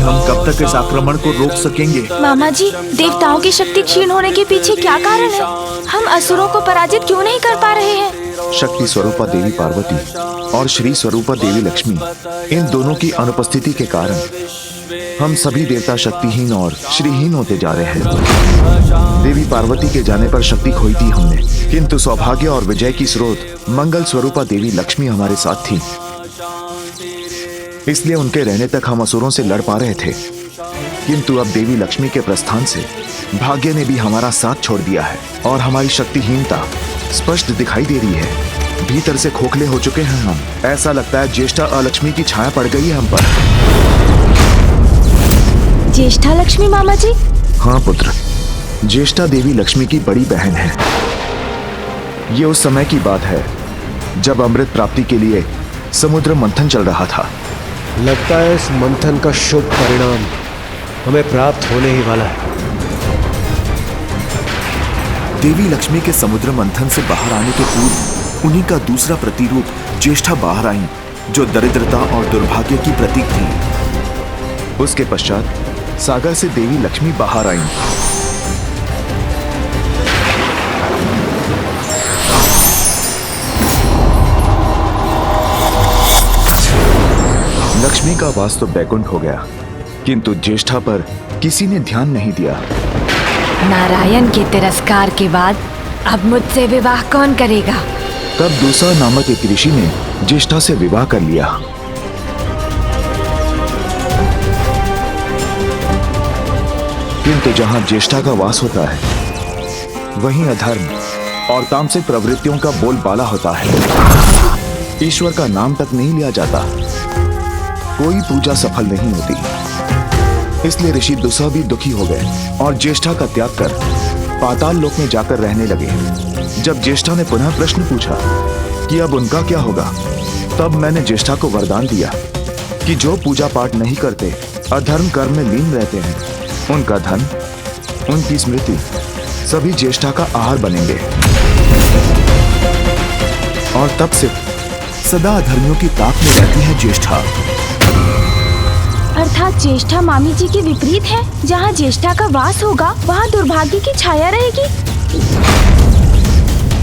हम कब तक इस आक्रमण को रोक सकेंगे? मामा जी, देवताओं की शक्ति क्षीण होने के पीछे क्या कारण है? हम असुरों को पराजित क्यों नहीं कर पा रहे हैं? शक्ति स्वरूपा देवी पार्वती और श्री स्वरूपा देवी लक्ष्मी, इन दोनों की अनुपस्थिति के कारण हम सभी देवता शक्तिहीन और श्रीहीन होते जा रहे हैं। देवी पार्वती के जाने पर शक्ति खोई थी हमने, किंतु सौभाग्य और विजय की स्रोत मंगल स्वरूपा देवी लक्ष्मी हमारे साथ थी। इसलिए उनके रहने तक हम असुरों से लड़ पा रहे थे। किंतु अब देवी लक्ष्मी के प्रस्थान से भाग्य ने भी हमारा साथ छोड़ दिया है और हमारी शक्तिहीनता स्पष्ट दिखाई दे रही है। भीतर से खोखले हो चुके हैं हम। ऐसा लगता है ज्येष्ठा अलक्ष्मी की छाया पड़ गई है हम पर। ज्येष्ठा लक्ष्मी मामा जी? हाँ पुत्र, ज्येष्ठा देवी लक्ष्मी की बड़ी बहन है। ये उस समय की बात है जब अमृत प्राप्ति के लिए समुद्र मंथन चल रहा था। लगता है इस मंथन का शुभ परिणाम हमें प्राप्त होने ही वाला है। देवी लक्ष्मी के समुद्र मंथन से बाहर आने के पूर्व उन्हीं का दूसरा प्रतिरूप ज्येष्ठा बाहर आई, जो दरिद्रता और दुर्भाग्य की प्रतीक थी। उसके पश्चात सागर से देवी लक्ष्मी बाहर आई। लक्ष्मी का वास तो बैकुंठ हो गया, किंतु ज्येष्ठा पर किसी ने ध्यान नहीं दिया। नारायण के तिरस्कार के बाद अब मुझसे विवाह कौन करेगा? तब दूसरा नामक एक ऋषि ने ज्येष्ठा से विवाह कर लिया। किंतु जहां ज्येष्ठा का वास होता है, वहीं अधर्म और तामसिक प्रवृत्तियों का बोलबाला होता है। ईश्वर का नाम तक नहीं लिया जाता, कोई पूजा सफल नहीं होती। इसलिए ऋषि दुस्सह भी दुखी हो गए और ज्येष्ठा का त्याग कर पाताल लोक में जाकर रहने लगे। जब ज्येष्ठा ने पुनः प्रश्न पूछा कि अब उनका क्या होगा, तब मैंने ज्येष्ठा को वरदान दिया कि जो पूजा पाठ नहीं करते, अधर्म कर्म में लीन रहते हैं, उनका धन, उनकी स्मृति सभी ज्येष्ठा का आहार बनेंगे। और तब से सदा अधर्मियों की ताक में रहती है ज्येष्ठा। अर्थात ज्येष्ठा मामी जी के विपरीत है। जहाँ ज्येष्ठा का वास होगा, वहाँ दुर्भाग्य की छाया रहेगी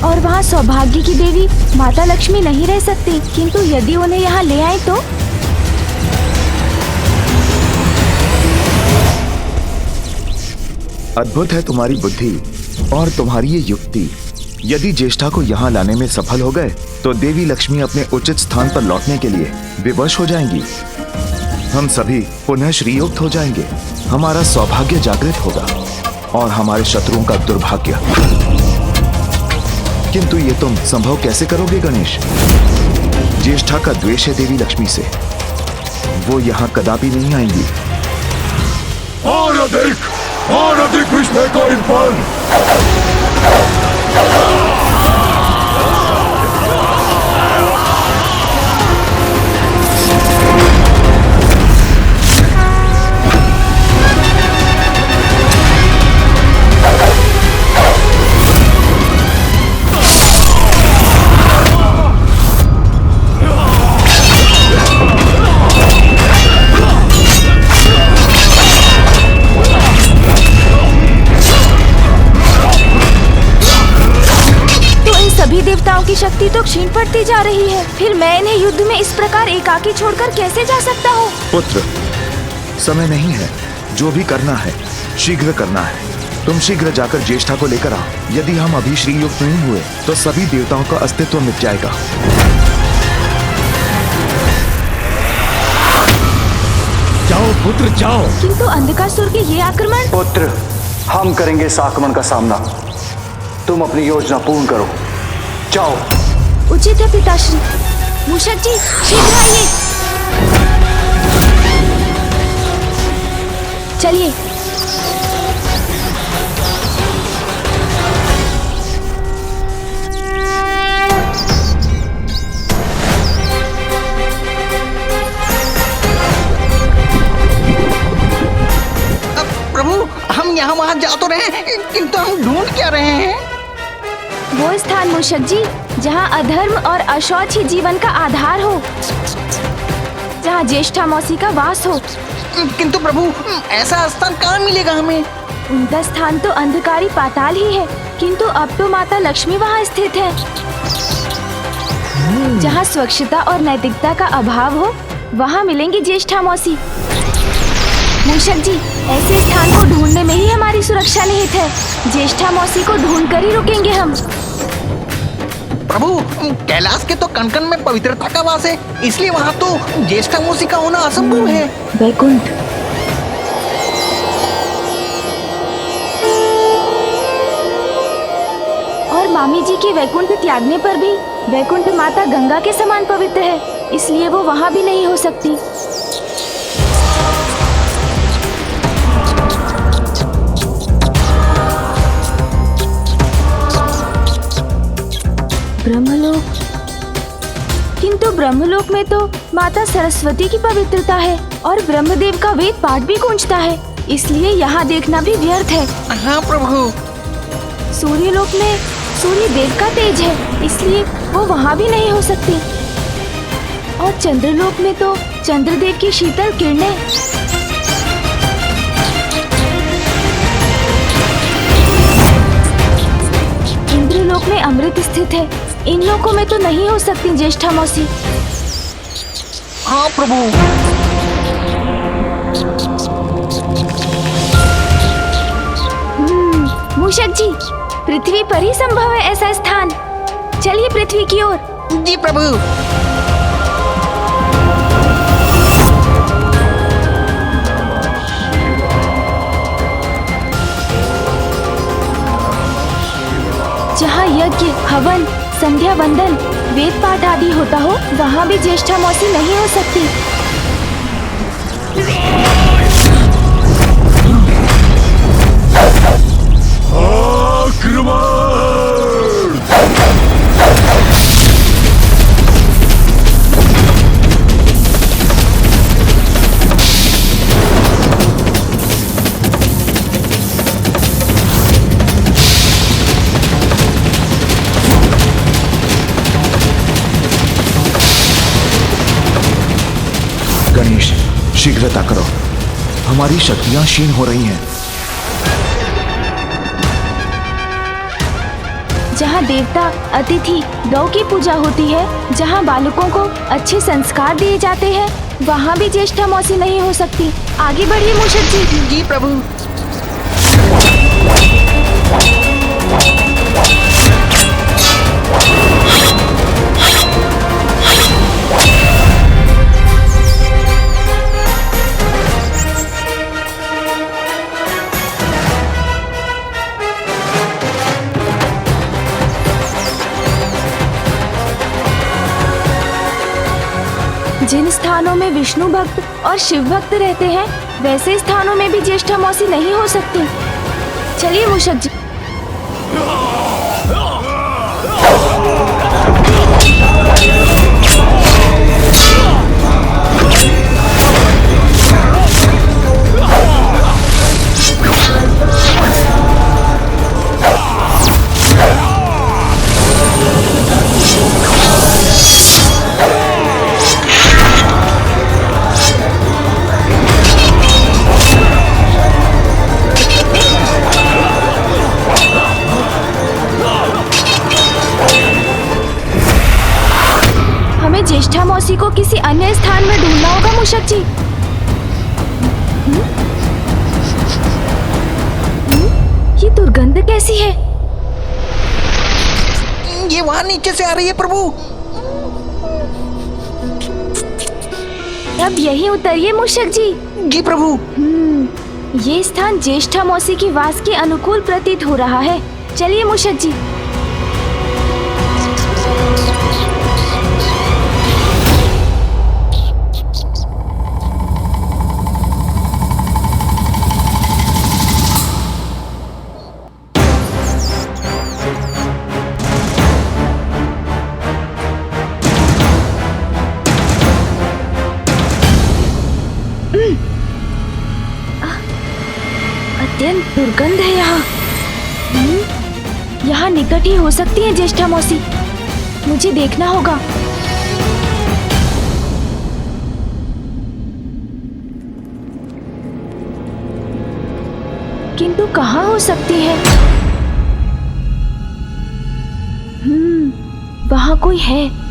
और वहाँ सौभाग्य की देवी माता लक्ष्मी नहीं रह सकती। किंतु यदि उन्हें यहाँ ले आए तो? अद्भुत है तुम्हारी बुद्धि और तुम्हारी ये युक्ति। यदि ज्येष्ठा को यहाँ लाने में सफल हो गए, तो देवी लक्ष्मी अपने उचित स्थान पर लौटने के लिए विवश हो जाएंगी। हम सभी पुनः श्रीयुक्त हो जाएंगे। हमारा सौभाग्य जागृत होगा और हमारे शत्रुओं का दुर्भाग्य। किंतु ये तुम संभव कैसे करोगे गणेश? ज्येष्ठा का द्वेष है देवी लक्ष्मी से, वो यहाँ कदापि नहीं आएंगी। और अधिक विस्मय को इन पर। की शक्ति तो क्षीण पड़ती जा रही है। फिर मैं इन्हें युद्ध में इस प्रकार एकाकी छोड़कर कैसे जा सकता हूँ? पुत्र, समय नहीं है। जो भी करना है शीघ्र करना है। तुम शीघ्र जाकर ज्येष्ठा को लेकर आओ। यदि हम अभी श्रीयुक्त नहीं हुए तो सभी देवताओं का अस्तित्व मिट जाएगा। जाओ पुत्र जाओ। किंतु अंधकासुर के ये आक्रमण? पुत्र, हम करेंगे इस आक्रमण का सामना। तुम अपनी योजना पूर्ण करो। जाओ। उचित है पिताश्री। मूषक जी, शीघ्र आइए। चलिए। प्रभु, हम यहाँ वहाँ जा तो रहे हैं, किंतु हम ढूंढ क्या रहे हैं? वो स्थान मूषक जी जहाँ अधर्म और अशौच ही जीवन का आधार हो, जहाँ ज्येष्ठा मौसी का वास हो। किंतु प्रभु ऐसा स्थान कहाँ मिलेगा हमें? उनका स्थान तो अंधकारी पाताल ही है, किंतु अब तो माता लक्ष्मी वहाँ स्थित है। जहाँ स्वच्छता और नैतिकता का अभाव हो, वहाँ मिलेंगी ज्येष्ठा मौसी। मूषक जी, ऐसे स्थान को ढूंढने में ही हमारी सुरक्षा निहित है। ज्येष्ठा मौसी को ढूंढ कर ही रुकेंगे हम। प्रभु कैलाश के तो कण-कण में पवित्रता का वास है, इसलिए वहाँ तो ज्येष्ठा मौसी का होना असंभव है। वैकुंठ। और मामी जी के वैकुंठ त्यागने पर भी वैकुंठ माता गंगा के समान पवित्र है, इसलिए वो वहाँ भी नहीं हो सकती। ब्रह्मलोक, किंतु ब्रह्मलोक में तो माता सरस्वती की पवित्रता है और ब्रह्मदेव का वेद पाठ भी गूंजता है, इसलिए यहाँ देखना भी व्यर्थ है। हाँ प्रभु। सूर्यलोक में सूर्य देव का तेज है, इसलिए वो वहाँ भी नहीं हो सकती। और चंद्रलोक में तो चंद्रदेव की शीतल किरणें। इंद्रलोक में अमृत स्थित है, इन लोकों में तो नहीं हो सकती ज्येष्ठा मौसी। हाँ प्रभु। मूषक जी, पृथ्वी पर ही संभव है ऐसा स्थान। चलिए पृथ्वी की ओर। जी प्रभु। जहाँ यज्ञ, हवन, संध्या वंदन, वेद पाठ आदि होता हो, वहाँ भी ज्येष्ठा मौसी नहीं हो सकती। गणेश, शीघ्रता करो, हमारी शक्तियां क्षीण हो रही हैं। जहाँ देवता, अतिथि, गौ की पूजा होती है, जहाँ बालकों को अच्छे संस्कार दिए जाते हैं, वहाँ भी ज्येष्ठा मौसी नहीं हो सकती। आगे बढ़िए मूषक जी। जी प्रभु। जिन स्थानों में विष्णु भक्त और शिव भक्त रहते हैं, वैसे स्थानों में भी ज्येष्ठा मौसी नहीं हो सकती। चलिए मूषक जी। ज्येष्ठा मौसी को किसी अन्य स्थान में ढूंढना होगा मूषक जी। ये दुर्गंध कैसी है? ये वहाँ नीचे से आ रही है प्रभु। अब यहीं उतरिए मूषक जी। जी प्रभु। ये स्थान ज्येष्ठा मौसी की वास के अनुकूल प्रतीत हो रहा है। चलिए मूषक जी। अत्यंत दुर्गंध है यहाँ। यहाँ निकट ही हो सकती है ज्येष्ठा मौसी। मुझे देखना होगा। किंतु कहाँ हो सकती है? वहाँ कोई है।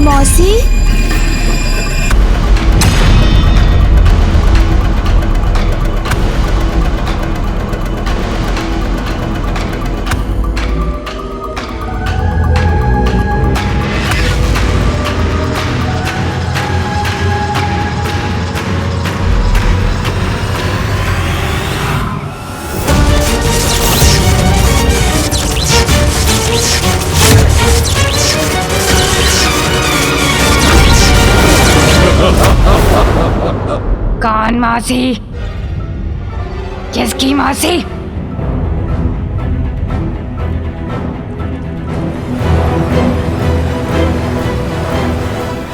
मौसी, कौन मौसी? किसकी मौसी?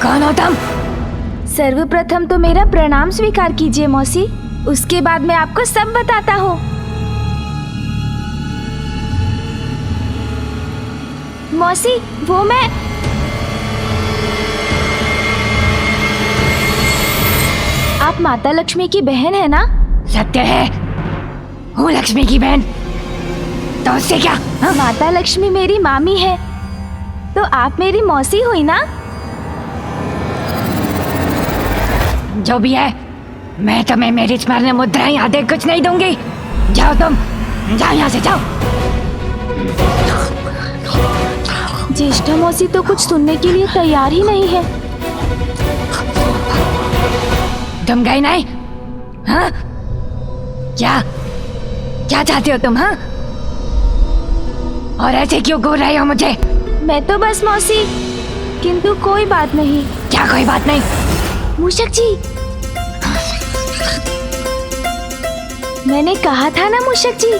कौन हो तुम? सर्वप्रथम तो मेरा प्रणाम स्वीकार कीजिए मौसी, उसके बाद मैं आपको सब बताता हूँ। मौसी, वो मैं आप माता लक्ष्मी की बहन है ना? सत्य है, हूँ लक्ष्मी की बहन। तो उससे क्या? हाँ? माता लक्ष्मी मेरी मामी है, तो आप मेरी मौसी हुई ना? जो भी है, मैं तुम्हें मेरी स्मरण मुद्राएं आदि कुछ नहीं दूंगी। जाओ तुम, जाओ यहाँ से जाओ। ज्येष्ठा मौसी तो कुछ सुनने के लिए तैयार ही नहीं है। तुम गई नहीं? हाँ? क्या क्या चाहते हो तुम? हाँ? और ऐसे क्यों घूर रहे हो मुझे? मैं तो बस मौसी, किंतु कोई बात नहीं। क्या कोई बात नहीं? मूषक जी, मैंने कहा था ना मूषक जी,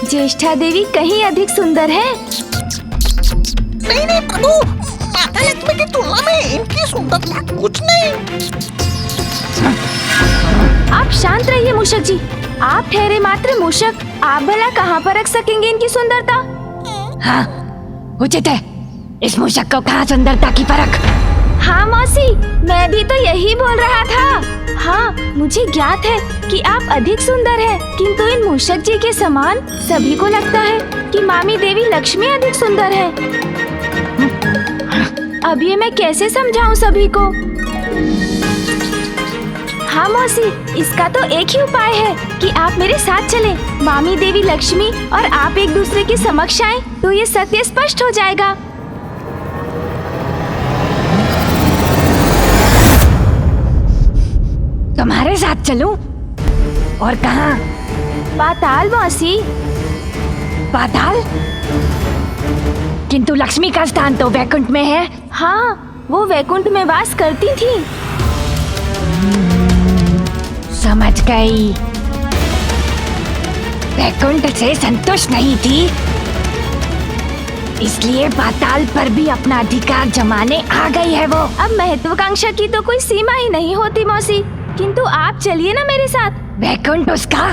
ज्येष्ठा देवी कहीं अधिक सुंदर है। नहीं नहीं प्रभु, माता लक्ष्मी की तुलना में इनकी सुंदरता कुछ नहीं। आप शांत रहिए मूषक जी, आप ठहरे मात्र मूषक, आप भला कहाँ पर रख सकेंगे इनकी सुंदरता? हाँ, उचित है। इस मूषक को कहाँ सुंदरता की परख? हाँ मौसी, मैं भी तो यही बोल रहा था। हाँ, मुझे ज्ञात है कि आप अधिक सुंदर हैं, किंतु इन मूषक जी के समान सभी को लगता है कि मामी देवी लक्ष्मी अधिक सुंदर है। अब ये मैं कैसे समझाऊं सभी को? हाँ मौसी, इसका तो एक ही उपाय है कि आप मेरे साथ चलें। मामी देवी लक्ष्मी और आप एक दूसरे के समक्ष आएं, तो ये सत्य स्पष्ट हो जाएगा। तुम्हारे साथ चलूं? और कहाँ? पाताल मौसी। पाताल? किंतु लक्ष्मी का स्थान तो वैकुंठ में है। हाँ, वो वैकुंठ में वास करती थी। समझ गई, वैकुंठ से संतुष्ट नहीं थी, इसलिए पाताल पर भी अपना अधिकार जमाने आ गई है वो। अब महत्वाकांक्षा की तो कोई सीमा ही नहीं होती मौसी, किंतु आप चलिए ना मेरे साथ। वैकुंठ उसका,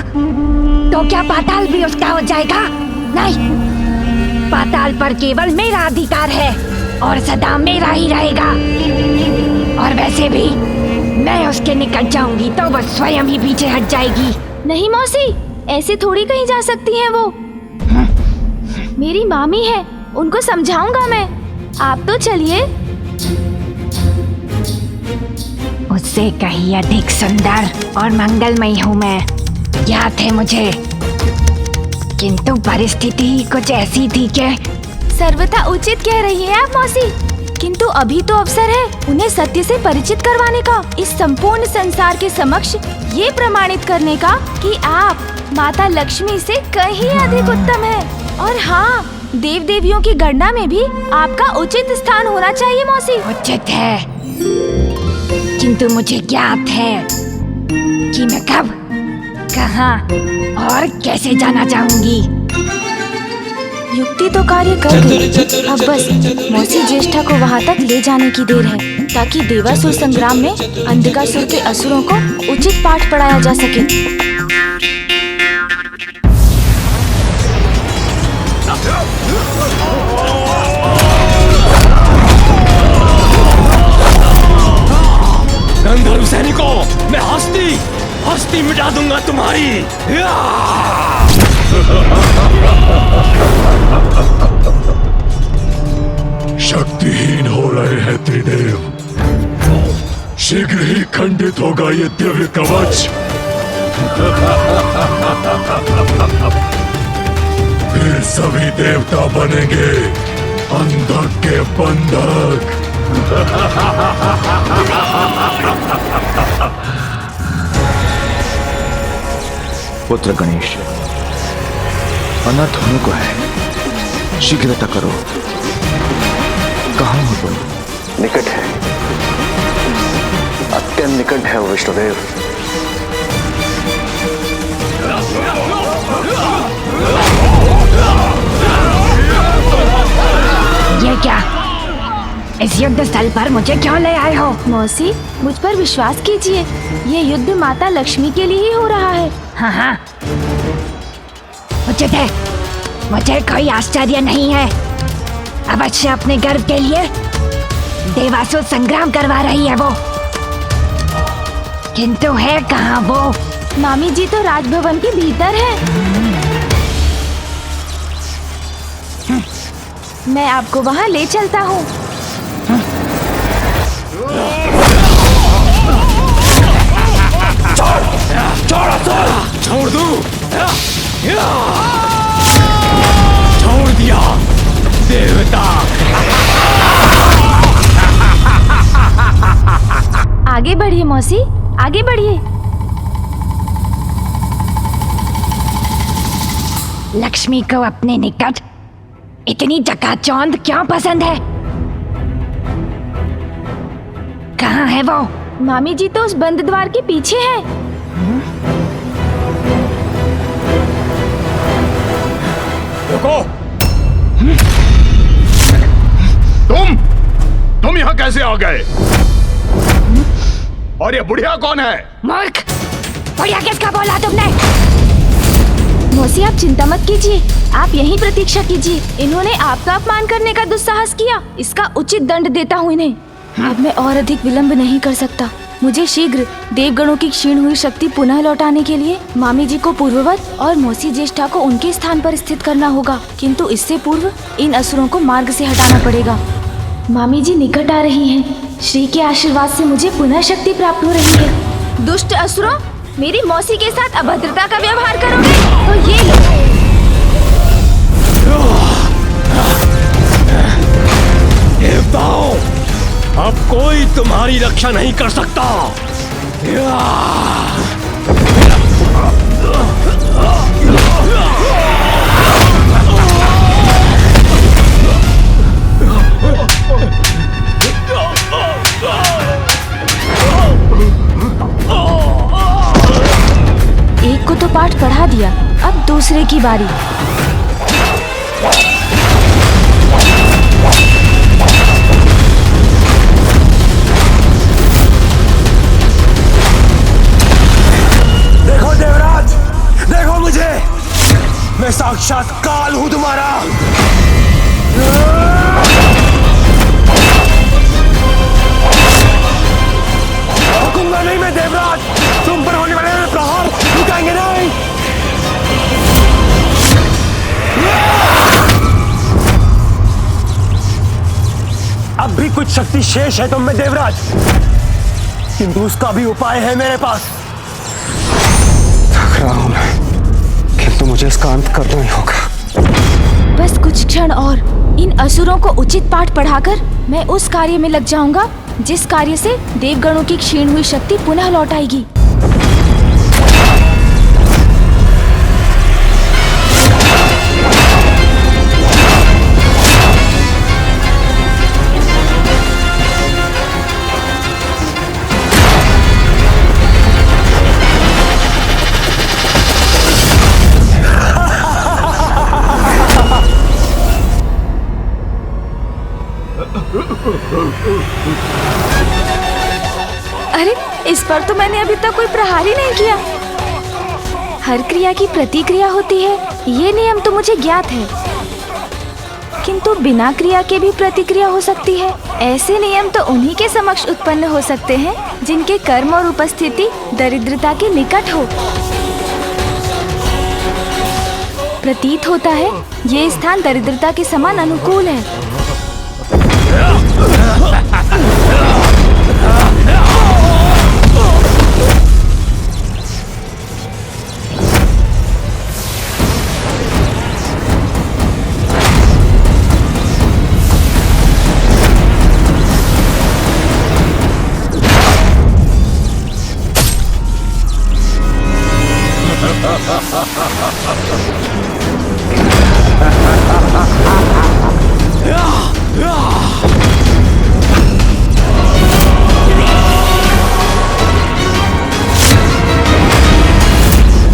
तो क्या पाताल भी उसका हो जाएगा? नहीं, पाताल पर केवल मेरा अधिकार है और सदा मेरा ही रहेगा। और वैसे भी मैं उसके निकट जाऊंगी तो वो स्वयं ही पीछे हट जाएगी। नहीं मौसी, ऐसे थोड़ी कहीं जा सकती हैं वो। मेरी मामी है, उनको समझाऊंगा मैं। आप तो चलिए। उससे कहीं अधिक सुंदर और मंगलमयी हूँ मैं, ज्ञात है मुझे, किंतु परिस्थिति कुछ ऐसी थी कि सर्वथा उचित कह रही है आप मौसी, किंतु अभी तो अवसर है उन्हें सत्य से परिचित करवाने का, इस संपूर्ण संसार के समक्ष ये प्रमाणित करने का कि आप माता लक्ष्मी से कहीं अधिक उत्तम है। और हाँ, देव देवियों की गणना में भी आपका उचित स्थान होना चाहिए मौसी। उचित है, किंतु मुझे ज्ञात है कि मैं कब, कहाँ और कैसे जाना चाहूंगी। युक्ति तो कार्य कर गई। अब बस मौसी ज्येष्ठा को वहाँ तक ले जाने की देर है, ताकि देवासुर संग्राम में अंधकासुर के असुरों को उचित पाठ पढ़ाया जा सके। गंधर्व सैनिकों, मैं हस्ती मिटा दूंगा तुम्हारी। शक्तिहीन हो रहे हैं त्रिदेव। शीघ्र ही खंडित होगा ये दिव्य कवच। फिर सभी देवता बनेंगे अंधक के बंधक। पुत्र गणेश, अनर्थ होने को है, शीघ्रता करो। कहाँ हो तुम? निकट है, अत्यंत निकट है वो विष्णुदेव। ये क्या? इस युद्ध स्थल पर मुझे क्यों ले आए हो? मौसी, मुझ पर विश्वास कीजिए, ये युद्ध माता लक्ष्मी के लिए ही हो रहा है। हाँ, उचित है, मुझे कोई आश्चर्य नहीं है। अवश्य अपने गर्व के लिए देवासुर संग्राम करवा रही है वो, किंतु है कहाँ वो? मामी जी तो राजभवन के भीतर है। मैं आपको वहाँ ले चलता हूँ। छोड़ दूं? छोड़ दिया देवता। आगे बढ़िए मौसी, आगे बढ़िए। लक्ष्मी को अपने निकट इतनी चकाचौंध क्यों पसंद है? कहाँ है वो? मामी जी तो उस बंद द्वार के पीछे है। रुको! तुम यहाँ कैसे आ गए? और ये बुढ़िया कौन है? मूर्ख! बुढ़िया किसका बोला तुमने? मौसी आप चिंता मत कीजिए, आप यहीं प्रतीक्षा कीजिए। इन्होंने आपका अपमान करने का दुस्साहस किया, इसका उचित दंड देता हूँ इन्हें। अब मैं और अधिक विलंब नहीं कर सकता। मुझे शीघ्र देवगणों की क्षीण हुई शक्ति पुनः लौटाने के लिए मामी जी को पूर्ववत और मौसी ज्येष्ठा को उनके स्थान पर स्थित करना होगा, किंतु इससे पूर्व इन असुरों को मार्ग से हटाना पड़ेगा। मामी जी निकट आ रही हैं। श्री के आशीर्वाद से मुझे पुनः शक्ति प्राप्त हो रही है। दुष्ट असुरों, मेरी मौसी के साथ अभद्रता का व्यवहार करोगे तो ये लो। देवताओं, अब कोई तुम्हारी रक्षा नहीं कर सकता। एक को तो पाठ पढ़ा दिया, अब दूसरे की बारी। देखो देवराज, देखो मुझे, मैं साक्षात काल हूं तुम्हारा। रुकूंगा नहीं मैं देवराज, तुम पर होने वाले प्रहार रुकेंगे नहीं। अब भी कुछ शक्ति शेष है तुम में देवराज, किंतु उसका भी उपाय है मेरे पास। थक रहा हूं मैं, किंतु मुझे इसका अंत करना ही होगा। बस कुछ क्षण और, इन असुरों को उचित पाठ पढ़ाकर मैं उस कार्य में लग जाऊंगा जिस कार्य से देवगणों की क्षीण हुई शक्ति पुनः लौट आएगी। इस पर तो मैंने अभी तक कोई प्रहार ही नहीं किया। हर क्रिया की प्रतिक्रिया होती है, ये नियम तो मुझे ज्ञात है, किंतु बिना क्रिया के भी प्रतिक्रिया हो सकती है। ऐसे नियम तो उन्हीं के समक्ष उत्पन्न हो सकते हैं जिनके कर्म और उपस्थिति दरिद्रता के निकट हो। प्रतीत होता है ये स्थान दरिद्रता के समान अनुकूल है।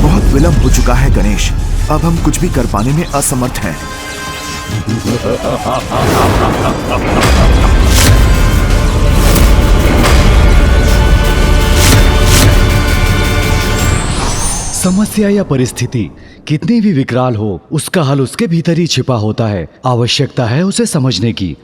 बहुत विलंब हो चुका है गणेश, अब हम कुछ भी कर पाने में असमर्थ हैं। समस्या या परिस्थिति कितनी भी विकराल हो, उसका हल उसके भीतर ही छिपा होता है। आवश्यकता है उसे समझने की।